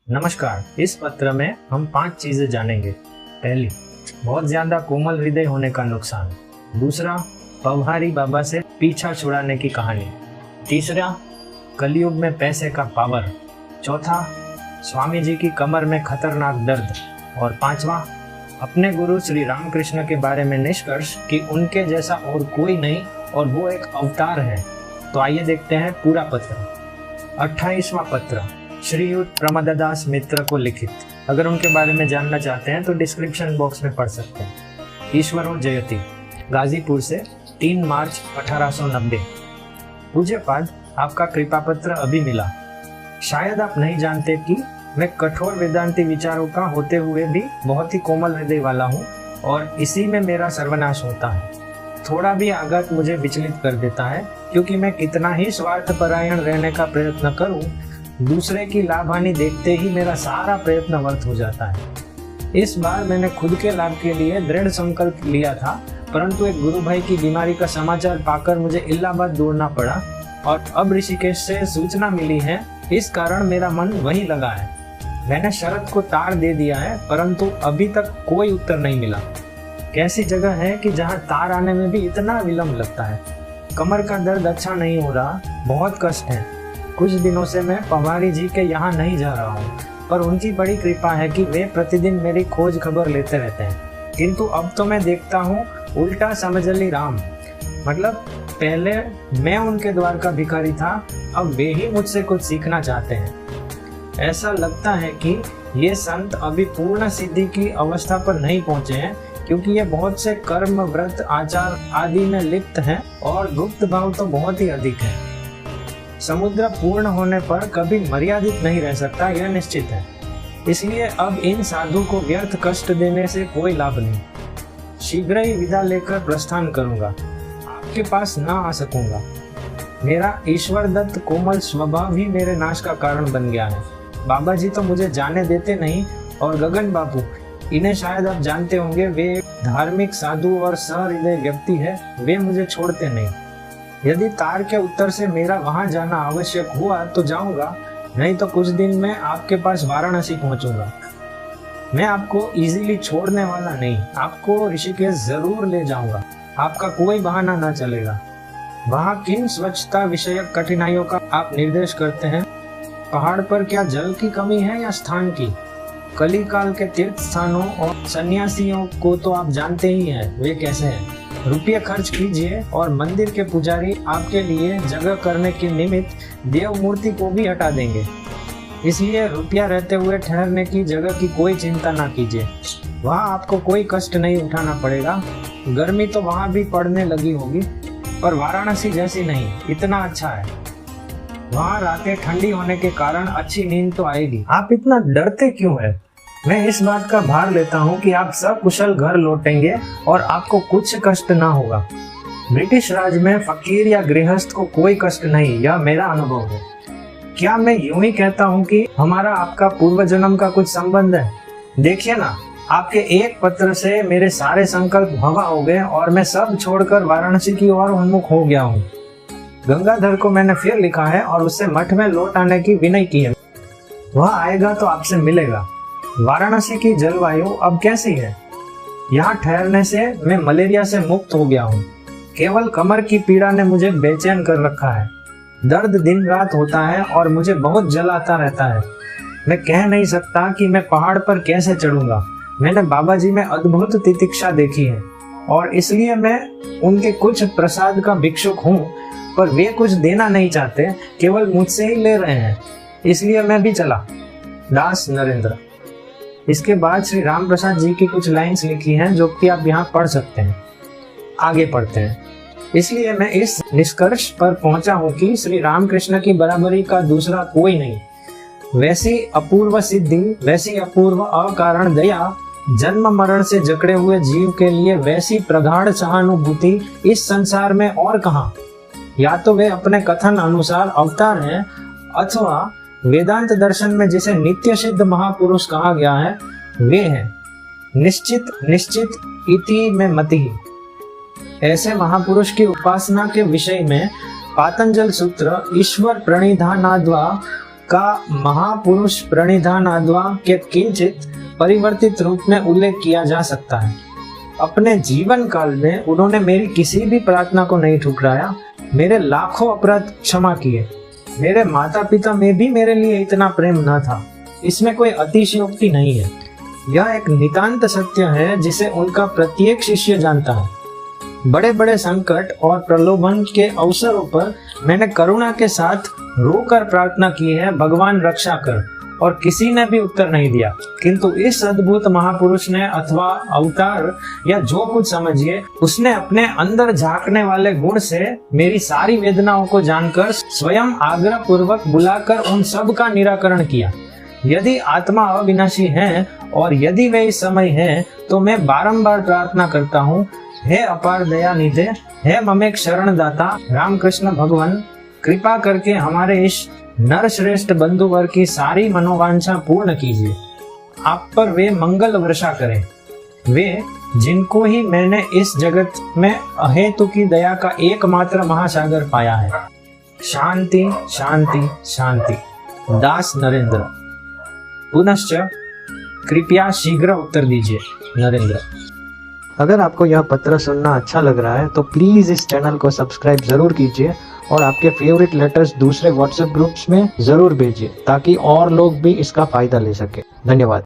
नमस्कार। इस पत्र में हम 5 चीजें जानेंगे। पहली, बहुत ज्यादा कोमल हृदय होने का नुकसान। दूसरा, पवहारी बाबा से पीछा छुड़ाने की कहानी। तीसरा, कलयुग में पैसे का पावर। चौथा, स्वामी जी की कमर में खतरनाक दर्द। और पांचवा, अपने गुरु श्री रामकृष्ण के बारे में निष्कर्ष कि उनके जैसा और कोई नहीं और वो एक अवतार है। तो आइए देखते हैं पूरा पत्र। 28वां पत्र श्रीयुत प्रमदादास मित्र को लिखित। अगर उनके बारे में जानना चाहते हैं तो डिस्क्रिप्शन बॉक्स में पढ़ सकते हैं। ईश्वरो जयति, गाजीपुर से 3 मार्च 1890। पूज्यपाद, आपका कृपा पत्र अभी मिला। शायद आप नहीं जानते कि मैं कठोर वेदांती विचारों का होते हुए भी बहुत ही कोमल हृदय वाला हूँ और इसी में मेरा सर्वनाश होता है। थोड़ा भी आघात मुझे विचलित कर देता है, क्योंकि मैं कितना ही स्वार्थपरायण रहने का प्रयत्न करूं, दूसरे की लाभ हानि देखते ही मेरा सारा प्रयत्न व्यर्थ हो जाता है। इस बार मैंने खुद के लाभ के लिए दृढ़ संकल्प लिया था, परंतु एक गुरु भाई की बीमारी का समाचार पाकर मुझे इलाहाबाद दौड़ना पड़ा और अब ऋषिकेश से सूचना मिली है, इस कारण मेरा मन वहीं लगा है। मैंने शरत को तार दे दिया है, परंतु अभी तक कोई उत्तर नहीं मिला। कैसी जगह है कि जहाँ तार आने में भी इतना विलंब लगता है। कमर का दर्द अच्छा नहीं हो रहा, बहुत कष्ट है। कुछ दिनों से मैं पवारी जी के यहाँ नहीं जा रहा हूँ, पर उनकी बड़ी कृपा है कि वे प्रतिदिन मेरी खोज खबर लेते रहते हैं। किंतु अब तो मैं देखता हूँ उल्टा समझली राम, मतलब पहले मैं उनके द्वार का भिखारी था, अब वे ही मुझसे कुछ सीखना चाहते हैं। ऐसा लगता है कि ये संत अभी पूर्ण सिद्धि की अवस्था पर नहीं पहुँचे हैं, क्योंकि ये बहुत से कर्म, व्रत, आचार आदि में लिप्त हैं और गुप्त भाव तो बहुत ही अधिक है। समुद्र पूर्ण होने पर कभी मर्यादित नहीं रह सकता, यह निश्चित है। इसलिए अब इन साधु को व्यर्थ कष्ट देने से कोई लाभ नहीं। शीघ्र ही विदा लेकर प्रस्थान करूंगा, आपके पास ना आ सकूंगा। मेरा ईश्वर दत्त कोमल स्वभाव ही मेरे नाश का कारण बन गया है। बाबा जी तो मुझे जाने देते नहीं, और गगन बापू, इन्हें शायद आप जानते होंगे, वे धार्मिक, साधु और सहृदय व्यक्ति है, वे मुझे छोड़ते नहीं। यदि तार के उत्तर से मेरा वहां जाना आवश्यक हुआ तो जाऊंगा, नहीं तो कुछ दिन में आपके पास वाराणसी पहुंचूंगा। मैं आपको इजीली छोड़ने वाला नहीं, आपको ऋषिकेश जरूर ले जाऊंगा। आपका कोई बहाना ना चलेगा। वहाँ किन स्वच्छता विषयक कठिनाइयों का आप निर्देश करते हैं? पहाड़ पर क्या जल की कमी है या स्थान की? कलिकाल के तीर्थ स्थानों और सन्यासियों को तो आप जानते ही हैं, वे कैसे हैं। रुपये खर्च कीजिए और मंदिर के पुजारी आपके लिए जगह करने के निमित्त देव मूर्ति को भी हटा देंगे। इसलिए रुपया रहते हुए ठहरने की जगह की कोई चिंता ना कीजिए। वहाँ आपको कोई कष्ट नहीं उठाना पड़ेगा। गर्मी तो वहाँ भी पड़ने लगी होगी, पर वाराणसी जैसी नहीं, इतना अच्छा है। वहाँ रातें ठंडी होने के कारण अच्छी नींद तो आएगी। आप इतना डरते क्यों है? मैं इस बात का भार लेता हूँ कि आप सकुशल घर लौटेंगे और आपको कुछ कष्ट ना होगा। ब्रिटिश राज में फकीर या गृहस्थ को कोई कष्ट नहीं, यह मेरा अनुभव है। क्या मैं यूं ही कहता हूँ कि हमारा आपका पूर्व जन्म का कुछ संबंध है? देखिए ना, आपके एक पत्र से मेरे सारे संकल्प हवा हो गए और मैं सब छोड़कर वाराणसी की ओर उन्मुख हो गया हूँ। गंगाधर को मैंने फिर लिखा है और उससे मठ में लौट आने की विनय की है। वह आएगा तो आपसे मिलेगा। वाराणसी की जलवायु अब कैसी है? यहाँ ठहरने से मैं मलेरिया से मुक्त हो गया हूँ। केवल कमर की पीड़ा ने मुझे बेचैन कर रखा है। दर्द दिन रात होता है और मुझे बहुत जल आता रहता है। मैं कह नहीं सकता कि मैं पहाड़ पर कैसे चढ़ूंगा। मैंने बाबा जी में अद्भुत तितिक्षा देखी है और इसलिए मैं उनके कुछ प्रसाद का भिक्षुक हूँ, पर वे कुछ देना नहीं चाहते, केवल मुझसे ही ले रहे हैं। इसलिए मैं भी चला। दास नरेंद्र। इसके बाद श्री राम प्रसाद जी की कुछ लाइन्स लिखी हैं जो कि आप यहाँ पढ़ सकते हैं। आगे पढ़ते हैं। इसलिए मैं इस निष्कर्ष पर पहुंचा हूँ कि श्री रामकृष्ण की बराबरी का दूसरा कोई नहीं। वैसी अपूर्व सिद्धि, वैसी अपूर्व अकारण दया, जन्म मरण से जकड़े हुए जीव के लिए वैसी प्रगाढ़ सहानुभूति इस संसार में और कहाँ। या तो वे अपने कथन अनुसार अवतार हैं, अथवा वेदांत दर्शन में जिसे नित्य सिद्ध महापुरुष कहा गया है वे हैं। निश्चित निश्चित इति में मति। ऐसे महापुरुष की उपासना के विषय में पातंजल सूत्र ईश्वर प्रणिधानाद्वा का महापुरुष प्रणिधानाद्वा के किंचित परिवर्तित रूप में उल्लेख किया जा सकता है। अपने जीवन काल में उन्होंने मेरी किसी भी प्रार्थना को नहीं ठुकराया, मेरे लाखों अपराध क्षमा किए। मेरे माता पिता में भी मेरे लिए इतना प्रेम न था। इसमें कोई अतिशयोक्ति नहीं है, यह एक नितांत सत्य है जिसे उनका प्रत्येक शिष्य जानता है। बड़े बड़े संकट और प्रलोभन के अवसरों पर मैंने करुणा के साथ रोकर प्रार्थना की है, भगवान रक्षा कर, और किसी ने भी उत्तर नहीं दिया। किंतु इस अद्भुत महापुरुष ने अथवा अवतार या जो कुछ समझिए, उसने अपने अंदर झांकने वाले गुण से मेरी सारी वेदनाओं को जानकर स्वयं आग्रह पूर्वक बुलाकर उन सब का निराकरण किया। यदि आत्मा अविनाशी है और यदि वे इस समय है, तो मैं बारंबार प्रार्थना करता हूँ, हे अपार दया निधे, हे ममेक शरण दाता रामकृष्ण भगवान, कृपा करके हमारे इस नर श्रेष्ठ बंधुवर की सारी मनोवांछा पूर्ण कीजिए। आप पर वे मंगल वर्षा करें, वे जिनको ही मैंने इस जगत में अहेतु की दया का एकमात्र महासागर पाया है। शांति शांति शांति। दास नरेंद्र। पुनश्च कृपया शीघ्र उत्तर दीजिए, नरेंद्र। अगर आपको यह पत्र सुनना अच्छा लग रहा है तो प्लीज इस चैनल को सब्सक्राइब जरूर कीजिए और आपके फेवरेट लेटर्स दूसरे व्हाट्सएप ग्रुप्स में जरूर भेजिए ताकि और लोग भी इसका फायदा ले सके। धन्यवाद।